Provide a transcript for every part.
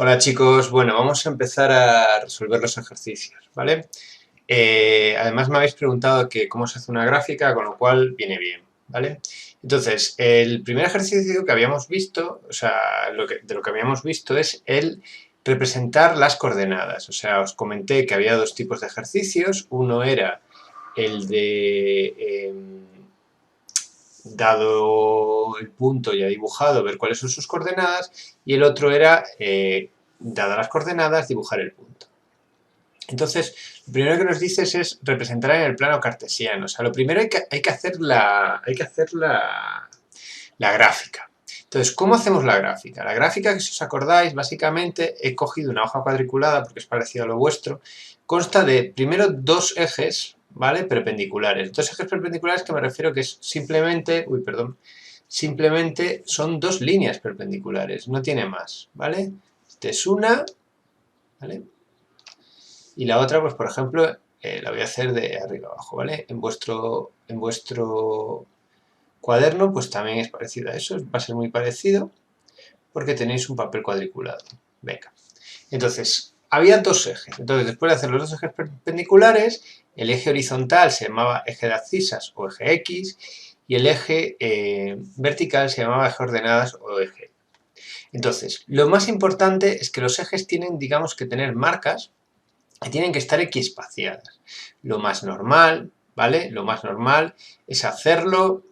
Hola chicos, bueno, vamos a empezar a resolver los ejercicios, ¿vale? Además me habéis preguntado que cómo se hace una gráfica, con lo cual viene bien, ¿vale? Entonces, el primer ejercicio que habíamos visto, o sea, de lo que habíamos visto es el representar las coordenadas. O sea, os comenté que había dos tipos de ejercicios. Uno era el de dado el punto ya dibujado, ver cuáles son sus coordenadas, y el otro era, dadas las coordenadas, dibujar el punto. Entonces, lo primero que nos dices es representar en el plano cartesiano. O sea, lo primero hay que hacer la gráfica. Entonces, ¿cómo hacemos la gráfica? La gráfica, que si os acordáis, básicamente he cogido una hoja cuadriculada, porque es parecido a lo vuestro, consta de, primero, dos ejes, ¿vale? Perpendiculares. Dos ejes perpendiculares que me refiero que es simplemente, simplemente son dos líneas perpendiculares, no tiene más, ¿vale? Esta es una, ¿vale? Y la otra, pues por ejemplo, la voy a hacer de arriba abajo, ¿vale? En vuestro cuaderno, pues también es parecido a eso, va a ser muy parecido, porque tenéis un papel cuadriculado. Venga. Entonces, había dos ejes. Entonces, después de hacer los dos ejes perpendiculares, el eje horizontal se llamaba eje de abscisas o eje X, y el eje vertical se llamaba eje ordenadas o eje. Entonces, lo más importante es que los ejes tienen, digamos, que tener marcas que tienen que estar equiespaciadas. Lo más normal, ¿vale? Lo más normal es hacerlo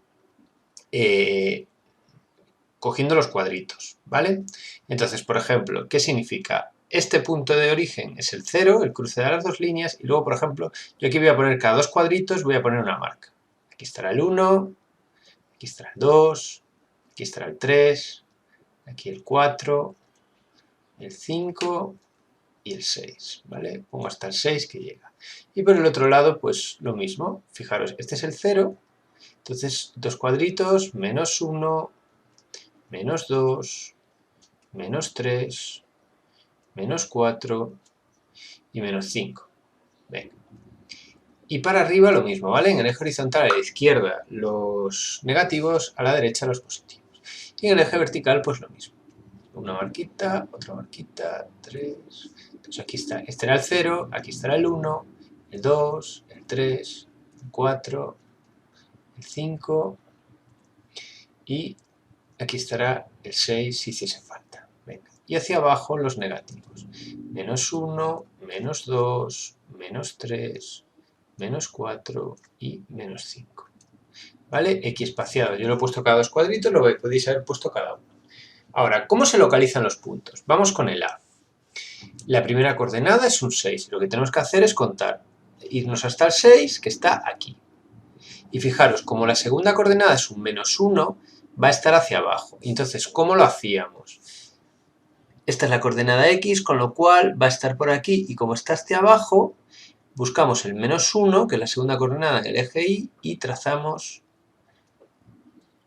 cogiendo los cuadritos, ¿vale? Entonces, por ejemplo, ¿qué significa? Este punto de origen es el 0, el cruce de las dos líneas, y luego, por ejemplo, yo aquí voy a poner cada dos cuadritos, voy a poner una marca. Aquí estará el 1, aquí estará el 2, aquí estará el 3, aquí el 4, el 5 y el 6, ¿vale? Pongo hasta el 6 que llega. Y por el otro lado, pues lo mismo. Fijaros, este es el 0, entonces dos cuadritos, menos 1, menos 2, menos 3, menos 4 y menos 5. Venga. Y para arriba lo mismo, ¿vale? En el eje horizontal a la izquierda los negativos, a la derecha los positivos. Y en el eje vertical pues lo mismo. Una marquita, otra marquita, 3. Entonces aquí está, este era el 0, aquí estará el 1, el 2, el 3, el 4, el 5 y aquí estará el 6 si hiciese falta. Venga. Y hacia abajo los negativos. Menos 1, menos 2, menos 3, menos 4 y menos 5. ¿Vale? Equiespaciado. Yo lo he puesto cada dos cuadritos, lo podéis haber puesto cada uno. Ahora, ¿cómo se localizan los puntos? Vamos con el A. La primera coordenada es un 6. Lo que tenemos que hacer es contar, irnos hasta el 6, que está aquí. Y fijaros, como la segunda coordenada es un menos 1, va a estar hacia abajo. Entonces, ¿cómo lo hacíamos? Esta es la coordenada X, con lo cual va a estar por aquí, y como está hacia abajo, buscamos el menos 1, que es la segunda coordenada en el eje Y, y trazamos,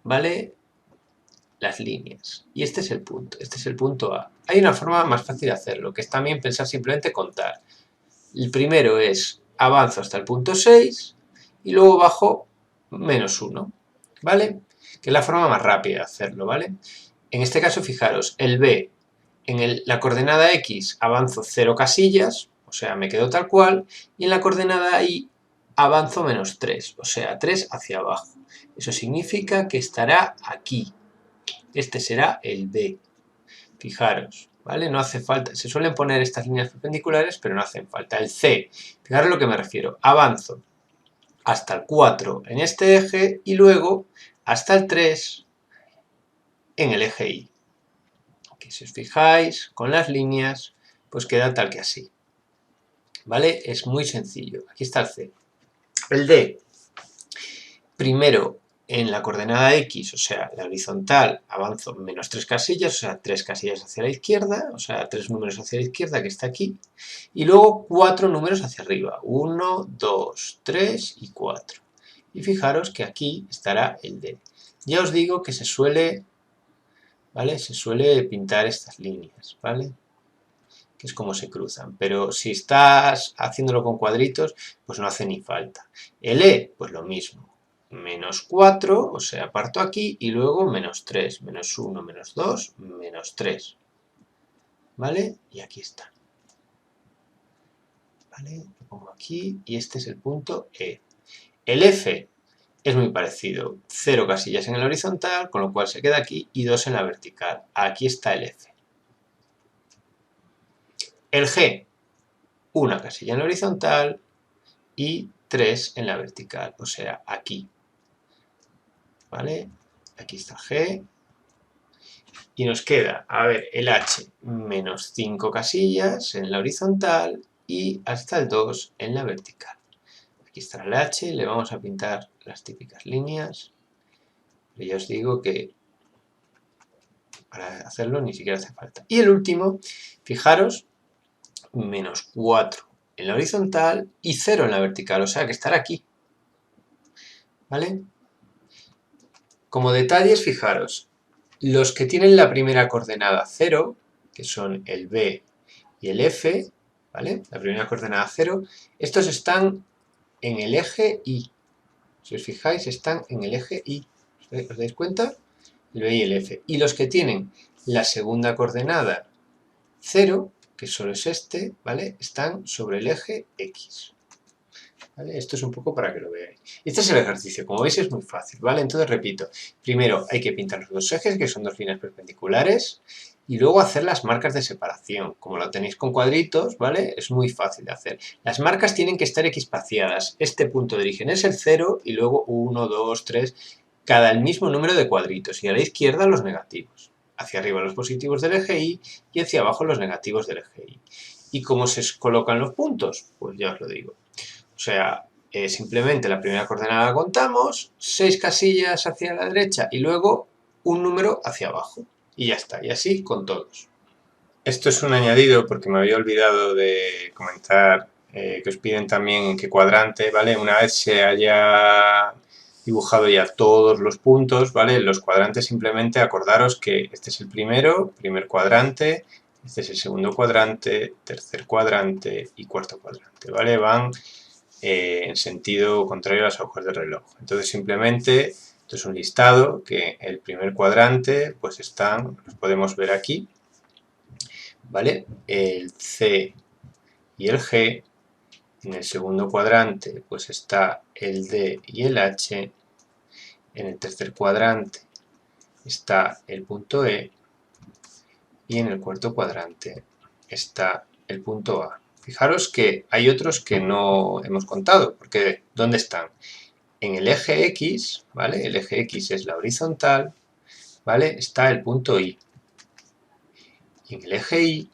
¿vale?, las líneas. Y este es el punto A. Hay una forma más fácil de hacerlo, que es también pensar simplemente contar. El primero es avanzo hasta el punto 6 y luego bajo menos 1, ¿vale? Que es la forma más rápida de hacerlo, ¿vale? En este caso, fijaros, el B, en la coordenada X avanzo 0 casillas, o sea, me quedo tal cual, y en la coordenada Y avanzo menos 3, o sea, 3 hacia abajo. Eso significa que estará aquí. Este será el B. Fijaros, ¿vale? No hace falta, se suelen poner estas líneas perpendiculares, pero no hacen falta. El C, fijaros a lo que me refiero, avanzo hasta el 4 en este eje y luego hasta el 3 en el eje Y. Que si os fijáis, con las líneas, pues queda tal que así. ¿Vale? Es muy sencillo. Aquí está el C. El D, primero en la coordenada X, o sea, la horizontal, avanzo menos 3 casillas, o sea, 3 casillas hacia la izquierda, o sea, 3 números hacia la izquierda, que está aquí, y luego 4 números hacia arriba, 1, 2, 3 y 4. Y fijaros que aquí estará el D. Ya os digo que se suele, ¿vale?, se suele pintar estas líneas, ¿vale?, que es como se cruzan, pero si estás haciéndolo con cuadritos, pues no hace ni falta. El E, pues lo mismo, menos 4, o sea, parto aquí, y luego menos 3, menos 1, menos 2, menos 3. ¿vale? Y aquí está. ¿Vale? Lo pongo aquí y este es el punto E. El F es muy parecido. 0 casillas en el horizontal, con lo cual se queda aquí, y 2 en la vertical. Aquí está el F. El G, una casilla en la horizontal y 3 en la vertical, o sea, aquí. ¿Vale? Aquí está el G. Y nos queda, a ver, el H, menos 5 casillas en la horizontal y hasta el 2 en la vertical. Aquí está el H, le vamos a pintar las típicas líneas. Pero ya os digo que para hacerlo ni siquiera hace falta. Y el último, fijaros, menos 4 en la horizontal y 0 en la vertical, o sea que estará aquí. ¿Vale? Como detalles, fijaros, los que tienen la primera coordenada 0, que son el B y el F, ¿vale? La primera coordenada 0, estos están en el eje Y. Si os fijáis, están en el eje Y. ¿Os dais cuenta? El B y el F. Y los que tienen la segunda coordenada 0, que solo es este, ¿vale? Están sobre el eje X. ¿Vale? Esto es un poco para que lo veáis. Este es el ejercicio, como veis es muy fácil, ¿vale? Entonces repito, primero hay que pintar los dos ejes, que son dos líneas perpendiculares, y luego hacer las marcas de separación. Como lo tenéis con cuadritos, ¿vale? Es muy fácil de hacer. Las marcas tienen que estar equispaciadas. Este punto de origen es el 0 y luego 1, 2, 3, cada el mismo número de cuadritos. Y a la izquierda los negativos. Hacia arriba los positivos del eje Y y hacia abajo los negativos del eje Y. ¿Y cómo se colocan los puntos? Pues ya os lo digo. O sea, simplemente la primera coordenada la contamos, 6 casillas hacia la derecha y luego un número hacia abajo. Y ya está, y así con todos. Esto es un añadido porque me había olvidado de comentar que os piden también en qué cuadrante, ¿vale? Una vez se haya dibujado ya todos los puntos, ¿vale? Los cuadrantes simplemente acordaros que este es el primer cuadrante, este es el segundo cuadrante, tercer cuadrante y cuarto cuadrante, ¿vale? Van en sentido contrario a las agujas del reloj. Entonces simplemente, esto es un listado que el primer cuadrante, pues están, los podemos ver aquí, ¿vale? El C y el G. En el segundo cuadrante, pues está el D y el H. En el tercer cuadrante está el punto E. Y en el cuarto cuadrante está el punto A. Fijaros que hay otros que no hemos contado, porque ¿dónde están? En el eje X, ¿vale? El eje X es la horizontal, ¿vale? Está el punto Y. Y en el eje Y,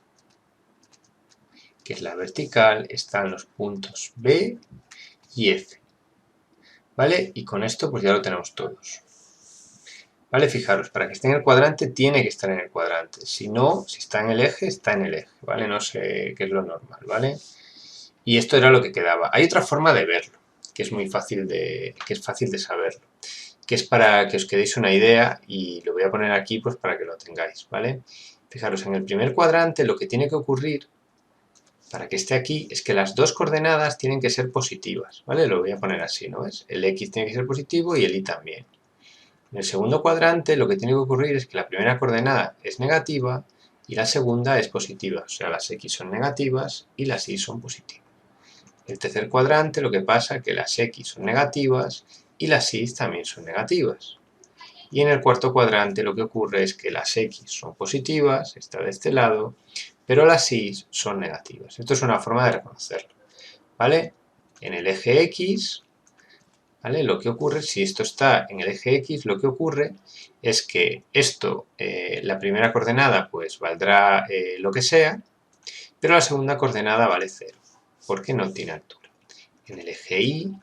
que es la vertical, están los puntos B y F, ¿vale? Y con esto pues ya lo tenemos todos. ¿Vale? Fijaros, para que esté en el cuadrante tiene que estar en el cuadrante. Si no, si está en el eje, está en el eje, ¿vale? No sé qué es lo normal, ¿vale? Y esto era lo que quedaba. Hay otra forma de verlo, que es muy fácil de saberlo, que es para que os quedéis una idea y lo voy a poner aquí pues para que lo tengáis, ¿vale? Fijaros, en el primer cuadrante lo que tiene que ocurrir para que esté aquí es que las dos coordenadas tienen que ser positivas, ¿vale? Lo voy a poner así, ¿no? El X tiene que ser positivo y el Y también. En el segundo cuadrante lo que tiene que ocurrir es que la primera coordenada es negativa y la segunda es positiva, o sea, las X son negativas y las Y son positivas. En el tercer cuadrante lo que pasa es que las X son negativas y las Y también son negativas. Y en el cuarto cuadrante lo que ocurre es que las X son positivas, está de este lado, pero las Y son negativas. Esto es una forma de reconocerlo, ¿vale? En el eje X, ¿vale? Lo que ocurre, si esto está en el eje X, lo que ocurre es que esto, la primera coordenada pues valdrá lo que sea, pero la segunda coordenada vale 0, porque no tiene altura. En el eje Y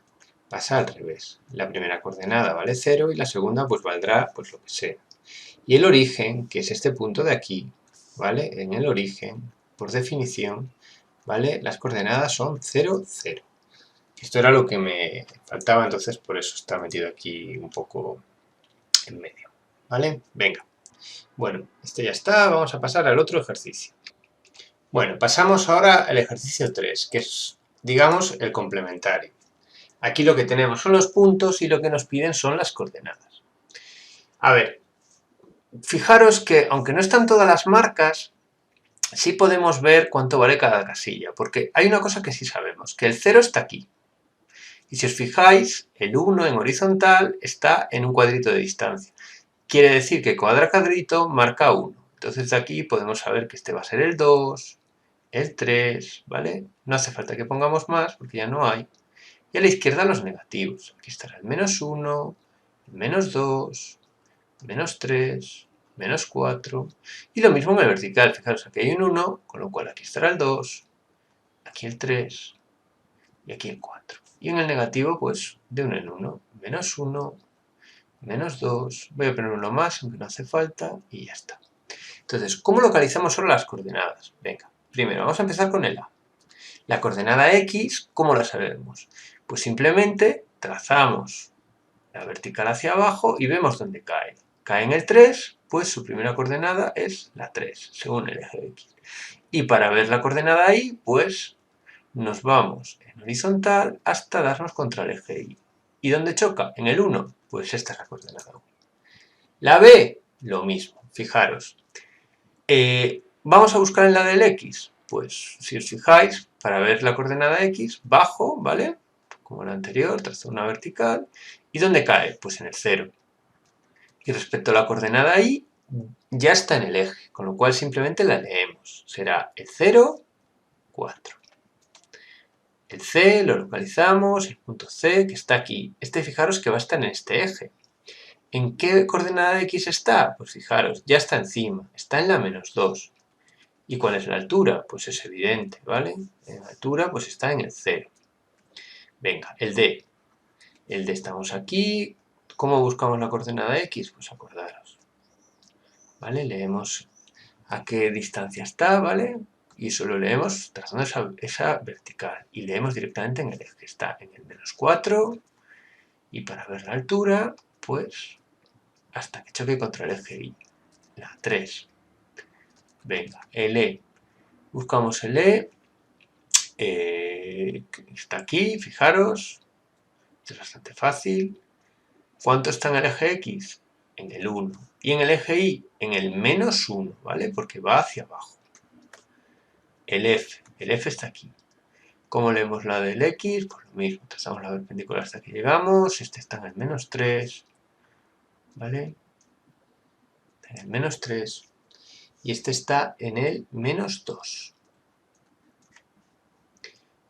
pasa al revés. La primera coordenada vale 0 y la segunda pues valdrá pues lo que sea. Y el origen, que es este punto de aquí, ¿vale? En el origen, por definición, ¿vale? Las coordenadas son 0, 0. Esto era lo que me faltaba, entonces por eso está metido aquí un poco en medio, ¿vale? Venga. Bueno, este ya está, vamos a pasar al otro ejercicio. Bueno, pasamos ahora al ejercicio 3, que es, digamos, el complementario. Aquí lo que tenemos son los puntos y lo que nos piden son las coordenadas. A ver, fijaros que aunque no están todas las marcas, sí podemos ver cuánto vale cada casilla, porque hay una cosa que sí sabemos, que el 0 está aquí. Y si os fijáis, el 1 en horizontal está en un cuadrito de distancia. Quiere decir que cada cuadrito marca 1. Entonces de aquí podemos saber que este va a ser el 2, el 3, ¿vale? No hace falta que pongamos más porque ya no hay. Y a la izquierda los negativos. Aquí estará el -1, el -2, menos 3, menos 4. Y lo mismo en el vertical. Fijaros, aquí hay un 1, con lo cual aquí estará el 2, aquí el 3 y aquí el 4. Y en el negativo, pues de 1 en 1, -1, -2. Voy a poner uno más, aunque no hace falta, y ya está. Entonces, ¿cómo localizamos ahora las coordenadas? Venga, primero vamos a empezar con el A. La coordenada X, ¿cómo la sabemos? Pues simplemente trazamos la vertical hacia abajo y vemos dónde cae. Cae en el 3, pues su primera coordenada es la 3, según el eje X. Y para ver la coordenada Y, pues nos vamos en horizontal hasta darnos contra el eje Y. ¿Y dónde choca? En el 1, pues esta es la coordenada 1. La B, lo mismo, fijaros. Vamos a buscar en la del X. Pues si os fijáis, para ver la coordenada X, bajo, ¿vale? Como la anterior, trazo una vertical. ¿Y dónde cae? Pues en el 0. Y respecto a la coordenada Y, ya está en el eje, con lo cual simplemente la leemos. Será el 0, 4. El C lo localizamos, el punto C que está aquí. Fijaros que va a estar en este eje. ¿En qué coordenada de X está? Pues fijaros, ya está encima, está en la -2. ¿Y cuál es la altura? Pues es evidente, ¿vale? En la altura pues está en el 0. Venga, el D. El D estamos aquí. ¿Cómo buscamos la coordenada X? Pues acordaros. ¿Vale? Leemos a qué distancia está, ¿vale? Y solo leemos trazando esa vertical. Y leemos directamente en el eje. Está en el -4. Y para ver la altura, pues hasta que choque contra el eje Y. La 3. Venga, el E. Buscamos el E. Está aquí, fijaros. Es bastante fácil. ¿Cuánto está en el eje X? En el 1. Y en el eje Y, en el -1, ¿vale? Porque va hacia abajo. El F está aquí. ¿Cómo leemos la del X? Pues lo mismo, trazamos la perpendicular hasta que llegamos. Este está en el -3, ¿vale? En el -3. Y este está en el -2.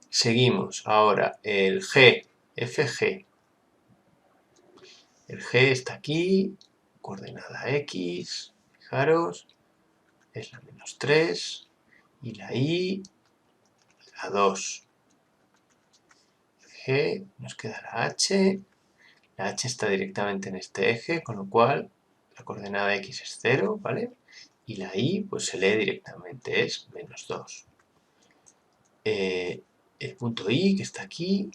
Seguimos. Ahora, el G, FG. El G está aquí, coordenada X, fijaros, es la -3, y la Y, la 2. G, nos queda la H está directamente en este eje, con lo cual la coordenada X es 0, ¿vale? Y la Y, pues se lee directamente, es -2. El punto Y, que está aquí,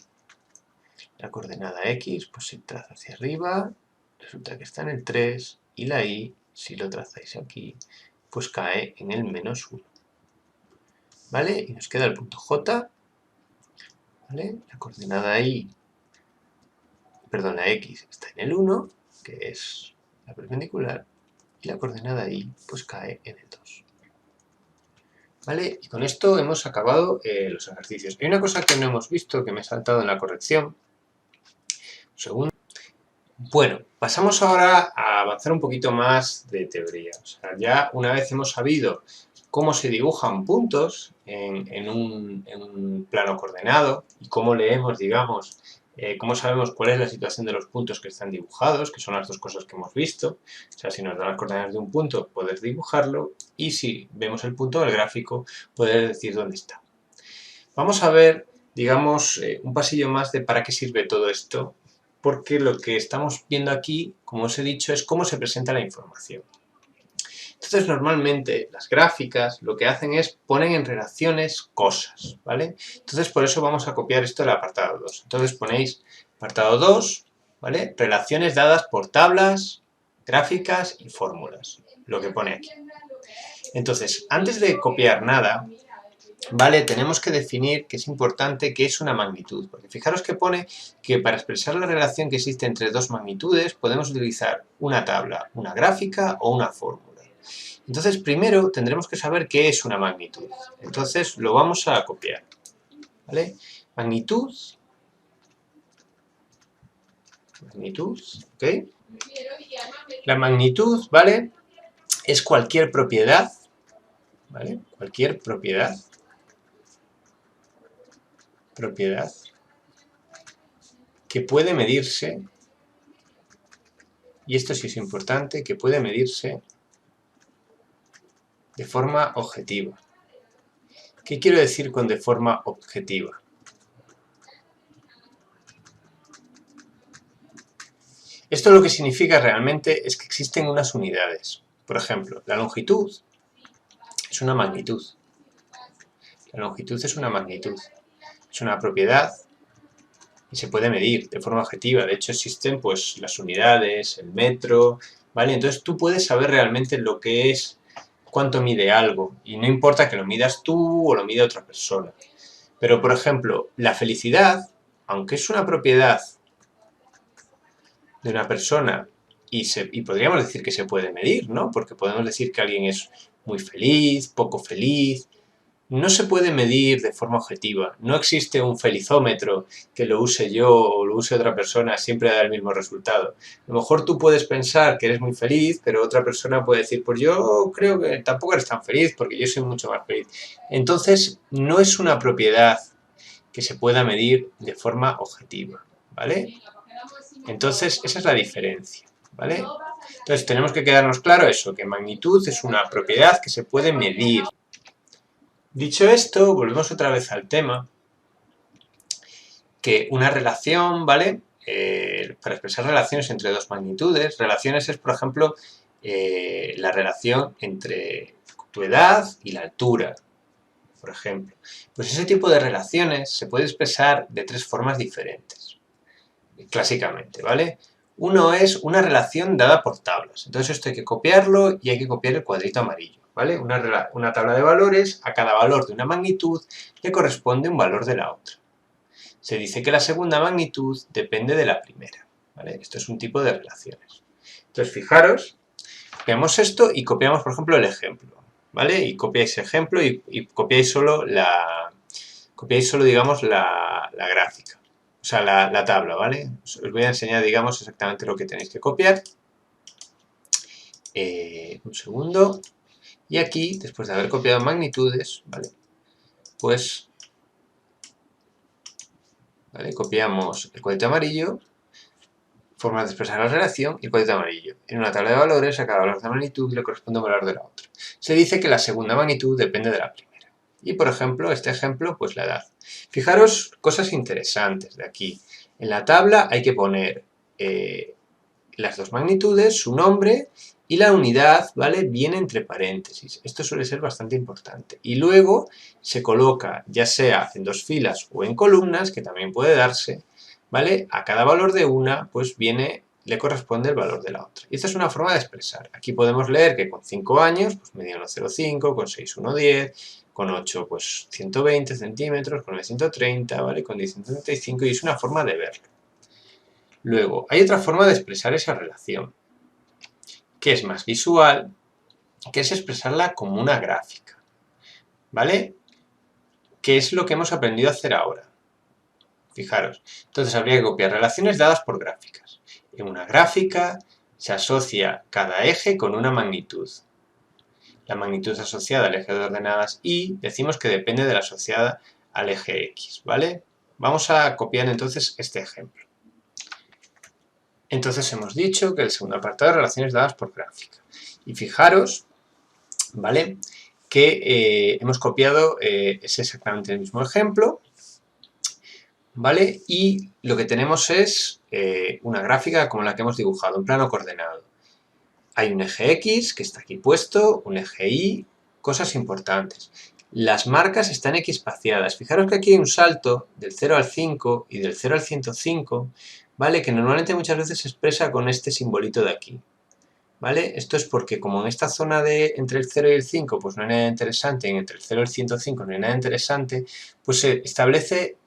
la coordenada X, pues se traza hacia arriba, resulta que está en el 3, y la Y, si lo trazáis aquí, pues cae en el -1. ¿Vale? Y nos queda el punto J, ¿vale? La coordenada Y, perdón, la X está en el 1, que es la perpendicular, y la coordenada Y, pues cae en el 2. ¿Vale? Y con esto hemos acabado los ejercicios. Hay una cosa que no hemos visto, que me he saltado en la corrección. Segundo. Bueno, pasamos ahora a avanzar un poquito más de teoría. O sea, ya una vez hemos sabido cómo se dibujan puntos en un plano coordenado y cómo leemos, digamos, cómo sabemos cuál es la situación de los puntos que están dibujados, que son las dos cosas que hemos visto. O sea, si nos dan las coordenadas de un punto, poder dibujarlo, y si vemos el punto del gráfico, poder decir dónde está. Vamos a ver, digamos, un pasillo más de para qué sirve todo esto, porque lo que estamos viendo aquí, como os he dicho, es cómo se presenta la información. Entonces, normalmente las gráficas lo que hacen es ponen en relaciones cosas, ¿vale? Entonces, por eso vamos a copiar esto del apartado 2. Entonces ponéis apartado 2, ¿vale? Relaciones dadas por tablas, gráficas y fórmulas, lo que pone aquí. Entonces, antes de copiar nada, ¿vale? Tenemos que definir que es importante qué es una magnitud, porque fijaros que pone que para expresar la relación que existe entre dos magnitudes podemos utilizar una tabla, una gráfica o una fórmula. Entonces, primero tendremos que saber qué es una magnitud. Entonces, lo vamos a copiar, ¿vale? Magnitud, ¿ok? La magnitud, ¿vale? Es cualquier propiedad, ¿vale? Cualquier propiedad que puede medirse, y esto sí es importante, que puede medirse de forma objetiva. ¿Qué quiero decir con de forma objetiva? Esto lo que significa realmente es que existen unas unidades. Por ejemplo, la longitud es una magnitud. La longitud es una magnitud. Es una propiedad y se puede medir de forma objetiva. De hecho, existen pues las unidades, el metro, ¿vale? Entonces tú puedes saber realmente lo que es, cuánto mide algo. Y no importa que lo midas tú o lo mida otra persona. Pero, por ejemplo, la felicidad, aunque es una propiedad de una persona y podríamos decir que se puede medir, ¿no? Porque podemos decir que alguien es muy feliz, poco feliz. No se puede medir de forma objetiva. No existe un felizómetro que lo use yo o lo use otra persona, siempre da el mismo resultado. A lo mejor tú puedes pensar que eres muy feliz, pero otra persona puede decir, pues yo creo que tampoco eres tan feliz porque yo soy mucho más feliz. Entonces, no es una propiedad que se pueda medir de forma objetiva, ¿vale? Entonces, esa es la diferencia, ¿vale? Entonces, tenemos que quedarnos claro eso, que magnitud es una propiedad que se puede medir. Dicho esto, volvemos otra vez al tema, que una relación, ¿vale? Para expresar relaciones entre dos magnitudes, relaciones es, por ejemplo, la relación entre tu edad y la altura, por ejemplo. Pues ese tipo de relaciones se puede expresar de tres formas diferentes, clásicamente, ¿vale? Uno es una relación dada por tablas. Entonces esto hay que copiarlo y hay que copiar el cuadrito amarillo, ¿vale? Una tabla de valores, a cada valor de una magnitud le corresponde un valor de la otra. Se dice que la segunda magnitud depende de la primera, ¿vale? Esto es un tipo de relaciones. Entonces fijaros, veamos esto y copiamos, por ejemplo, el ejemplo, ¿vale? Y copiáis el ejemplo y copiáis solo digamos, la gráfica. O sea, la tabla, ¿vale? Os voy a enseñar, digamos, exactamente lo que tenéis que copiar. Un segundo. Y aquí, después de haber copiado magnitudes, ¿vale? Pues, ¿vale? Copiamos el cuadrito amarillo, formas de expresar la relación y el cuadrito amarillo. En una tabla de valores, a cada valor de magnitud le corresponde un valor de la otra. Se dice que la segunda magnitud depende de la primera. Y, por ejemplo, este ejemplo, pues la edad. Fijaros cosas interesantes de aquí. En la tabla hay que poner las dos magnitudes, su nombre y la unidad, ¿vale? Viene entre paréntesis. Esto suele ser bastante importante. Y luego se coloca, ya sea en dos filas o en columnas, que también puede darse, ¿vale? A cada valor de una, pues le corresponde el valor de la otra. Y esta es una forma de expresar. Aquí podemos leer que con 5 años, pues medía 1,05, con 6, 1,10, con 8, pues 120 centímetros, con 9, 130, ¿vale? Con 10, 135, y es una forma de verlo. Luego, hay otra forma de expresar esa relación, que es más visual, que es expresarla como una gráfica, ¿vale? ¿Qué es lo que hemos aprendido a hacer ahora? Fijaros, entonces habría que copiar relaciones dadas por gráficas. En una gráfica se asocia cada eje con una magnitud. La magnitud asociada al eje de ordenadas Y decimos que depende de la asociada al eje X, ¿vale? Vamos a copiar entonces este ejemplo. Entonces hemos dicho que el segundo apartado es relaciones dadas por gráfica. Y fijaros, ¿vale? Que hemos copiado, es exactamente el mismo ejemplo, ¿vale? Y lo que tenemos es una gráfica como la que hemos dibujado, en plano coordenado. Hay un eje X que está aquí puesto, un eje Y, cosas importantes. Las marcas están equispaciadas. Fijaros que aquí hay un salto del 0 al 5 y del 0 al 105, ¿vale? Que normalmente muchas veces se expresa con este simbolito de aquí, ¿vale? Esto es porque como en esta zona de entre el 0 y el 5 pues no hay nada interesante, y entre el 0 y el 105 no hay nada interesante, pues se establece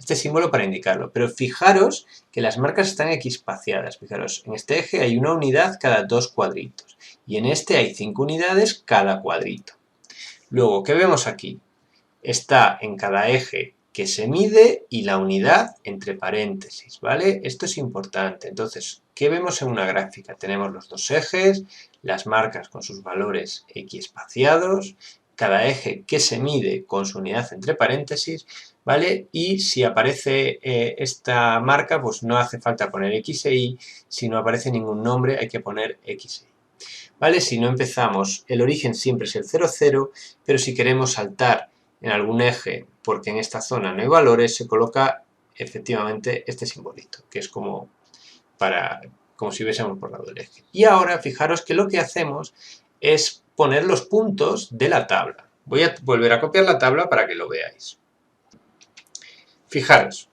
este símbolo para indicarlo. Pero fijaros que las marcas están equiespaciadas. Fijaros, en este eje hay una unidad cada 2 cuadritos. Y en este hay 5 unidades cada cuadrito. Luego, ¿qué vemos aquí? Está en cada eje que se mide y la unidad entre paréntesis, ¿vale? Esto es importante. Entonces, ¿qué vemos en una gráfica? Tenemos los dos ejes, las marcas con sus valores equiespaciados, cada eje que se mide con su unidad entre paréntesis, ¿vale? Y si aparece esta marca, pues no hace falta poner X e Y, si no aparece ningún nombre hay que poner X e Y. ¿Vale? Si no empezamos, el origen siempre es el 0, 0, pero si queremos saltar en algún eje porque en esta zona no hay valores, se coloca efectivamente este simbolito, que es como si hubiésemos borrado el eje. Y ahora fijaros que lo que hacemos es poner los puntos de la tabla. Voy a volver a copiar la tabla para que lo veáis. Fijaros,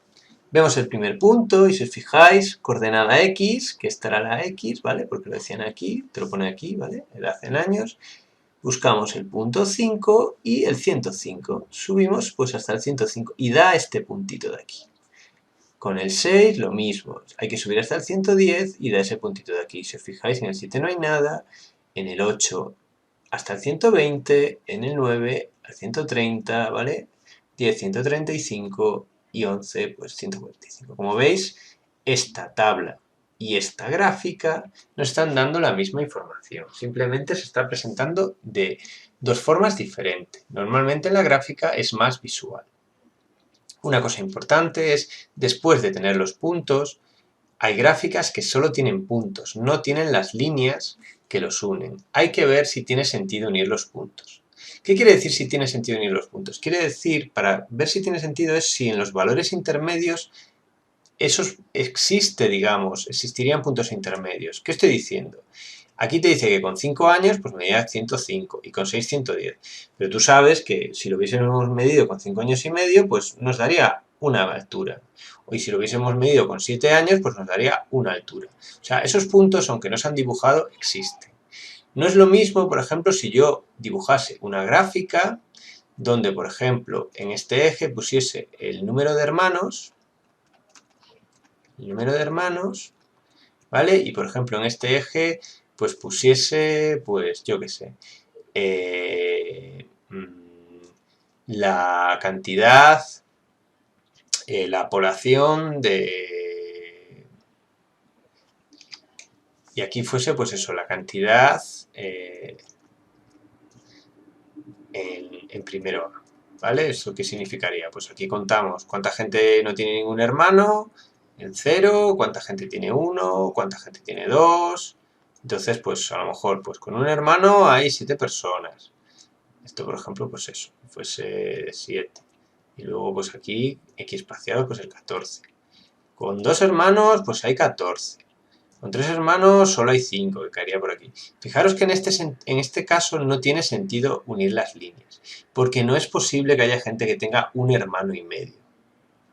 vemos el primer punto y si os fijáis, coordenada X, que estará la X, ¿vale? Porque lo decían aquí, te lo pone aquí, ¿vale? Edad en años. Buscamos el punto 5 y el 105. Subimos pues hasta el 105 y da este puntito de aquí. Con el 6 lo mismo. Hay que subir hasta el 110 y da ese puntito de aquí. Si os fijáis, en el 7 no hay nada. En el 8 hasta el 120. En el 9 al 130, ¿vale? 10, 135 y 11, pues 145. Como veis, esta tabla y esta gráfica no están dando la misma información, simplemente se está presentando de dos formas diferentes. Normalmente la gráfica es más visual. Una cosa importante es, después de tener los puntos, hay gráficas que solo tienen puntos, no tienen las líneas que los unen. Hay que ver si tiene sentido unir los puntos. ¿Qué quiere decir si tiene sentido unir los puntos? Quiere decir, para ver si tiene sentido, es si en los valores intermedios existirían puntos intermedios. ¿Qué estoy diciendo? Aquí te dice que con 5 años pues medía 105 y con 6 110. Pero tú sabes que si lo hubiésemos medido con 5 años y medio, pues nos daría una altura. Y si lo hubiésemos medido con 7 años, pues nos daría una altura. O sea, esos puntos, aunque no se han dibujado, existen. No es lo mismo, por ejemplo, si yo dibujase una gráfica donde, por ejemplo, en este eje pusiese el número de hermanos, ¿vale? Y por ejemplo en este eje pues pusiese, pues yo qué sé, la cantidad, la población de... Y aquí fuese pues eso, la cantidad en primero A, ¿vale? ¿Eso qué significaría? Pues aquí contamos cuánta gente no tiene ningún hermano, en 0, cuánta gente tiene 1, cuánta gente tiene 2. Entonces, pues a lo mejor pues con un hermano hay 7 personas. Esto, por ejemplo, pues eso, fuese 7. Y luego, pues aquí, X espaciado, pues el 14. Con 2 hermanos, pues hay 14. Con 3 hermanos solo hay 5, que caería por aquí. Fijaros que en este caso no tiene sentido unir las líneas, porque no es posible que haya gente que tenga un hermano y medio,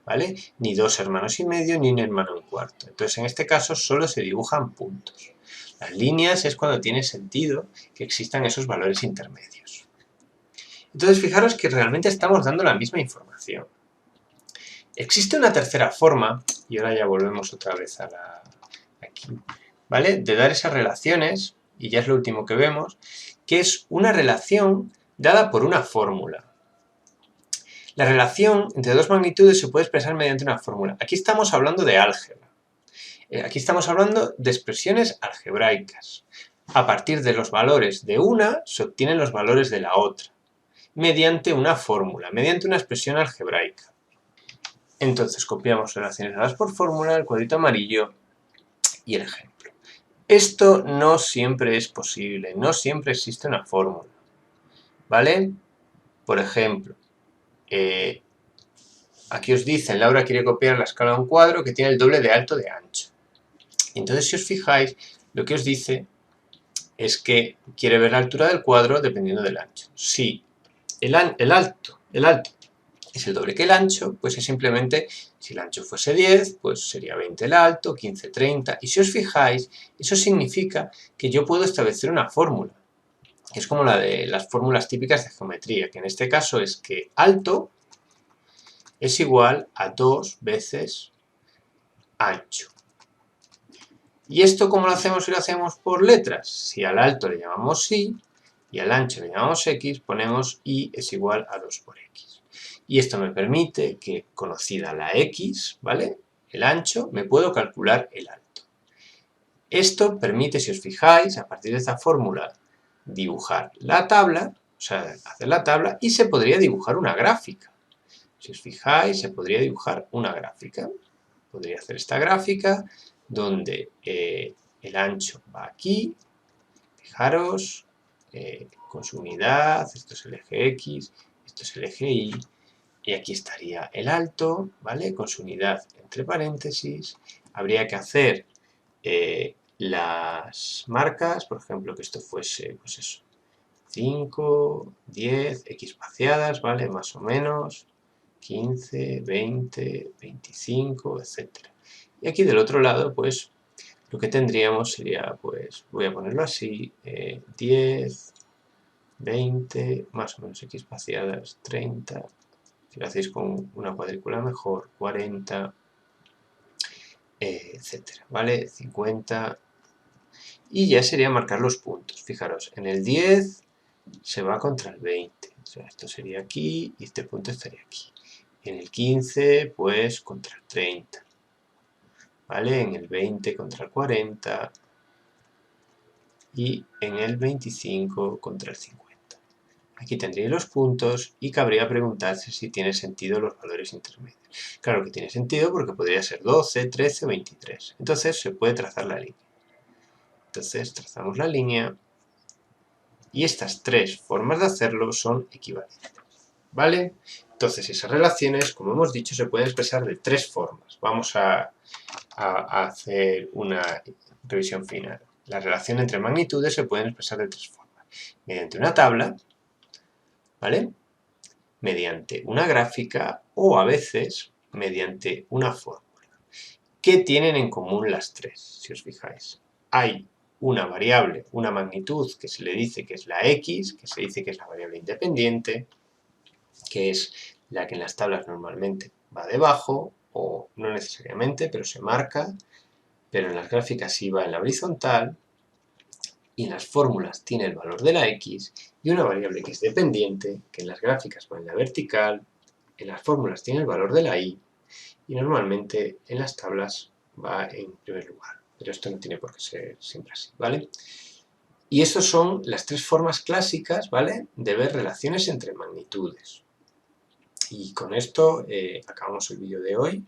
¿vale? Ni 2 hermanos y medio, ni un hermano y cuarto. Entonces, en este caso solo se dibujan puntos. Las líneas es cuando tiene sentido que existan esos valores intermedios. Entonces, fijaros que realmente estamos dando la misma información. Existe una tercera forma, y ahora ya volvemos otra vez aquí, ¿vale? De dar esas relaciones, y ya es lo último que vemos, que es una relación dada por una fórmula. La relación entre dos magnitudes se puede expresar mediante una fórmula. Aquí estamos hablando de álgebra. Aquí estamos hablando de expresiones algebraicas. A partir de los valores de una se obtienen los valores de la otra, mediante una fórmula, mediante una expresión algebraica. Entonces copiamos relaciones dadas por fórmula, el cuadrito amarillo y el ejemplo. Esto no siempre es posible, no siempre existe una fórmula, ¿vale? Por ejemplo, aquí os dicen, Laura quiere copiar la escala de un cuadro que tiene el doble de alto de ancho. Entonces, si os fijáis, lo que os dice es que quiere ver la altura del cuadro dependiendo del ancho. Si el alto es el doble que el ancho, pues es simplemente, si el ancho fuese 10, pues sería 20 el alto, 15, 30. Y si os fijáis, eso significa que yo puedo establecer una fórmula, que es como la de las fórmulas típicas de geometría, que en este caso es que alto es igual a 2 veces ancho. ¿Y esto cómo lo hacemos si lo hacemos por letras? Si al alto le llamamos y al ancho le llamamos x, ponemos y es igual a 2 por x. Y esto me permite que, conocida la x, ¿vale?, el ancho, me puedo calcular el alto. Esto permite, si os fijáis, a partir de esta fórmula, dibujar la tabla, o sea, hacer la tabla, y se podría dibujar una gráfica. Si os fijáis, se podría dibujar una gráfica. Podría hacer esta gráfica donde el ancho va aquí, fijaros, con su unidad, esto es el eje X, esto es el eje Y, y aquí estaría el alto, ¿vale?, con su unidad entre paréntesis. Habría que hacer las marcas, por ejemplo, que esto fuese, pues eso, 5, 10, X espaciadas, ¿vale?, más o menos, 15, 20, 25, etc. Y aquí del otro lado, pues, lo que tendríamos sería, pues, voy a ponerlo así, 10, 20, más o menos X espaciadas, 30, si lo hacéis con una cuadrícula mejor, 40, etcétera, ¿vale?, 50, y ya sería marcar los puntos. Fijaros, en el 10 se va contra el 20, o sea, esto sería aquí y este punto estaría aquí. En el 15, pues, contra el 30, ¿vale?, en el 20 contra el 40 y en el 25 contra el 50. Aquí tendréis los puntos y cabría preguntarse si tiene sentido los valores intermedios. Claro que tiene sentido porque podría ser 12, 13 o 23. Entonces se puede trazar la línea. Entonces trazamos la línea y estas tres formas de hacerlo son equivalentes, ¿vale? Entonces esas relaciones, como hemos dicho, se pueden expresar de tres formas. Vamos a hacer una revisión final. La relación entre magnitudes se pueden expresar de tres formas. Mediante una tabla, ¿vale?, mediante una gráfica o a veces mediante una fórmula. ¿Qué tienen en común las tres? Si os fijáis, hay una variable, una magnitud que se le dice que es la x, que se dice que es la variable independiente, que es la que en las tablas normalmente va debajo, o no necesariamente, pero se marca, pero en las gráficas sí va en la horizontal, y en las fórmulas tiene el valor de la x, y una variable que es dependiente, que en las gráficas va en la vertical, en las fórmulas tiene el valor de la y normalmente en las tablas va en primer lugar. Pero esto no tiene por qué ser siempre así, ¿vale? Y estas son las tres formas clásicas, ¿vale?, de ver relaciones entre magnitudes. Y con esto acabamos el vídeo de hoy,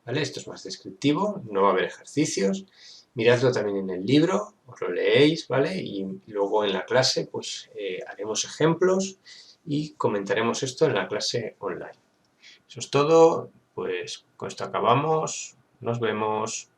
¿vale? Esto es más descriptivo, no va a haber ejercicios. Miradlo también en el libro, os lo leéis, ¿vale? Y luego en la clase pues haremos ejemplos y comentaremos esto en la clase online. Eso es todo, pues con esto acabamos, nos vemos.